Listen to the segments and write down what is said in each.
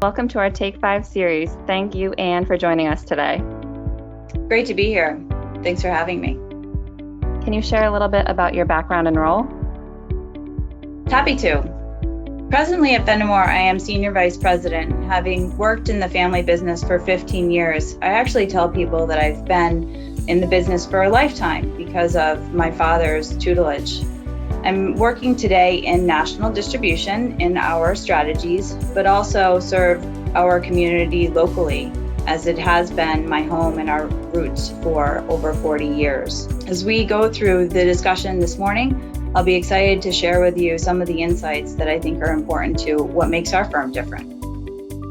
Welcome to our Take 5 series. Thank you, Anne, for joining us today. Great to be here. Thanks for having me. Can you share a little bit about your background and role? Happy to. Presently at Fenimore, I am Senior Vice President. Having worked in the family business for 15 years, I actually tell people that I've been in the business for a lifetime because of my father's tutelage. I'm working today in national distribution in our strategies, but also serve our community locally, as it has been my home and our roots for over 40 years. As we go through the discussion this morning, I'll be excited to share with you some of the insights that I think are important to what makes our firm different.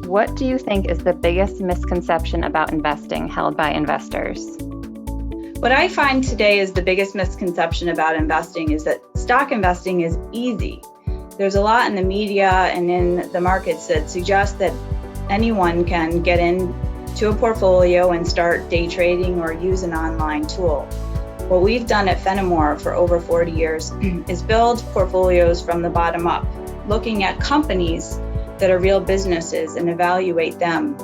What do you think is the biggest misconception about investing held by investors? What I find today is the biggest misconception about investing is that stock investing is easy. There's a lot in the media and in the markets that suggest that anyone can get into a portfolio and start day trading or use an online tool. What we've done at Fenimore for over 40 years is build portfolios from the bottom up, looking at companies that are real businesses and evaluate them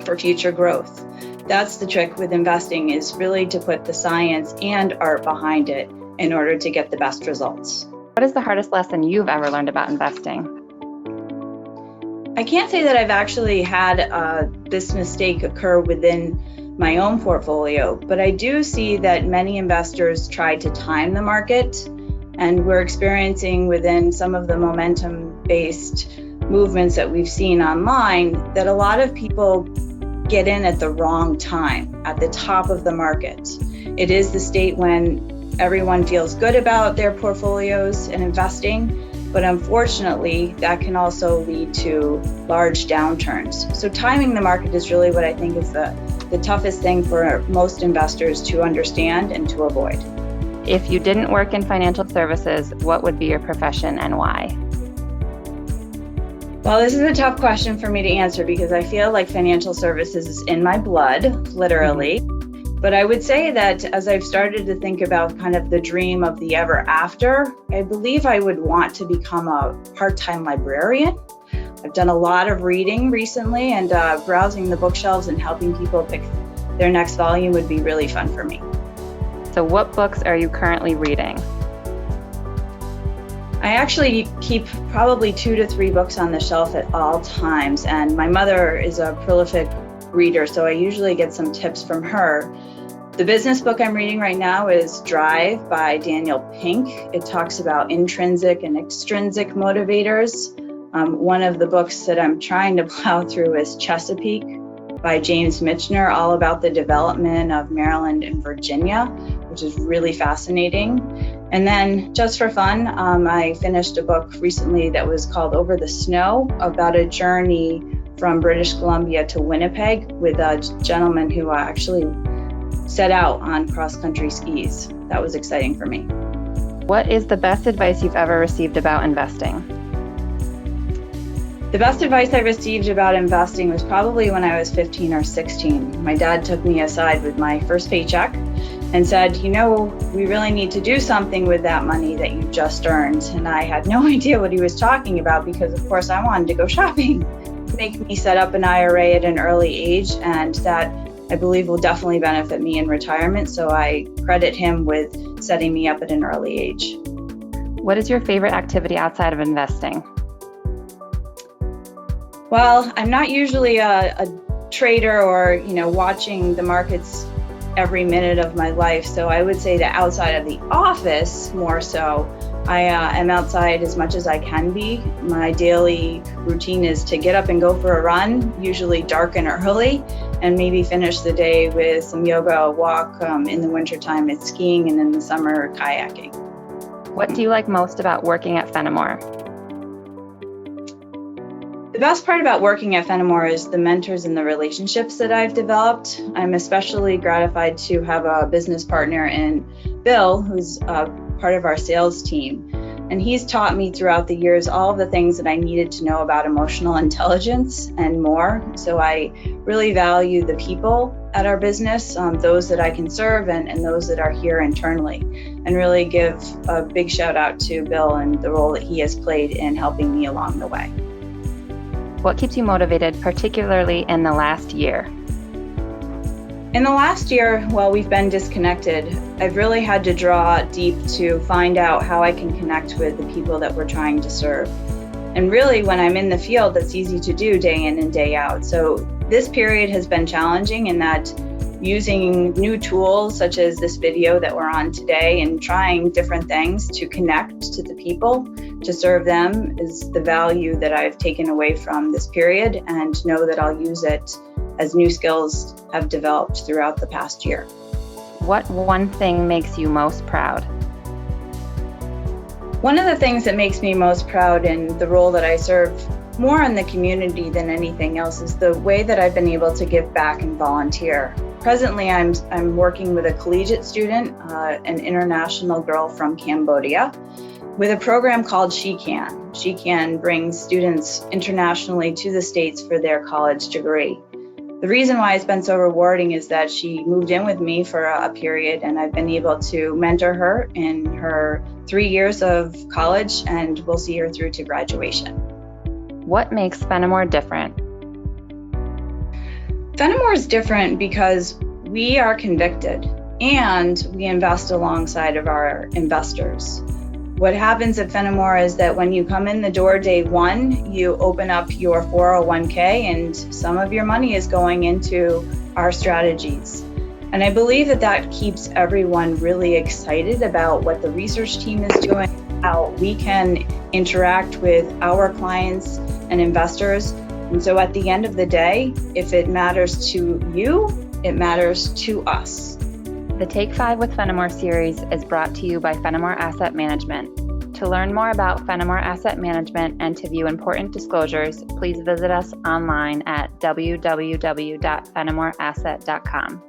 for future growth. That's the trick with investing, is really to put the science and art behind it in order to get the best results. What is the hardest lesson you've ever learned about investing? I can't say that I've actually had this mistake occur within my own portfolio, but I do see that many investors try to time the market, and we're experiencing within some of the momentum-based movements that we've seen online that a lot of people get in at the wrong time, at the top of the market. It is the state when everyone feels good about their portfolios and investing, but unfortunately, that can also lead to large downturns. So timing the market is really what I think is the toughest thing for most investors to understand and to avoid. If you didn't work in financial services, what would be your profession and why? Well, this is a tough question for me to answer because I feel like financial services is in my blood, literally. But I would say that as I've started to think about kind of the dream of the ever after, I believe I would want to become a part-time librarian. I've done a lot of reading recently, and browsing the bookshelves and helping people pick their next volume would be really fun for me. So what books are you currently reading? I actually keep probably 2 to 3 books on the shelf at all times, and my mother is a prolific reader, so I usually get some tips from her. The business book I'm reading right now is Drive by Daniel Pink. It talks about intrinsic and extrinsic motivators. One of the books that I'm trying to plow through is Chesapeake by James Michener, all about the development of Maryland and Virginia, which is really fascinating. And then just for fun, I finished a book recently that was called Over the Snow, about a journey from British Columbia to Winnipeg with a gentleman who actually set out on cross-country skis. That was exciting for me. What is the best advice you've ever received about investing? The best advice I received about investing was probably when I was 15 or 16. My dad took me aside with my first paycheck and said, we really need to do something with that money that you just earned. And I had no idea what he was talking about because, of course, I wanted to go shopping. Make me set up an IRA at an early age, and that I believe will definitely benefit me in retirement. So I credit him with setting me up at an early age. What is your favorite activity outside of investing? Well, I'm not usually a trader or, watching the markets every minute of my life. So I would say that outside of the office, more so, I am outside as much as I can be. My daily routine is to get up and go for a run, usually dark and early, and maybe finish the day with some yoga, a walk. In the wintertime, it's skiing, and in the summer, kayaking. What do you like most about working at Fenimore? The best part about working at Fenimore is the mentors and the relationships that I've developed. I'm especially gratified to have a business partner in Bill, who's part of our sales team. And he's taught me throughout the years all of the things that I needed to know about emotional intelligence and more. So I really value the people at our business, those that I can serve and those that are here internally, and really give a big shout out to Bill and the role that he has played in helping me along the way. What keeps you motivated, particularly in the last year? In the last year, while we've been disconnected, I've really had to draw deep to find out how I can connect with the people that we're trying to serve. And really, when I'm in the field, that's easy to do day in and day out. So this period has been challenging in that using new tools such as this video that we're on today and trying different things to connect to the people, to serve them, is the value that I've taken away from this period, and know that I'll use it as new skills have developed throughout the past year. What one thing makes you most proud? One of the things that makes me most proud in the role that I serve more in the community than anything else is the way that I've been able to give back and volunteer. Presently, I'm working with a collegiate student, an international girl from Cambodia, with a program called She Can. She Can brings students internationally to the States for their college degree. The reason why it's been so rewarding is that she moved in with me for a period, and I've been able to mentor her in her 3 years of college, and we'll see her through to graduation. What makes Fenimore different? Fenimore is different because we are convicted and we invest alongside of our investors. What happens at Fenimore is that when you come in the door day one, you open up your 401k and some of your money is going into our strategies. And I believe that that keeps everyone really excited about what the research team is doing, how we can interact with our clients and investors. And so at the end of the day, if it matters to you, it matters to us. The Take 5 with Fenimore series is brought to you by Fenimore Asset Management. To learn more about Fenimore Asset Management and to view important disclosures, please visit us online at www.fenimoreasset.com.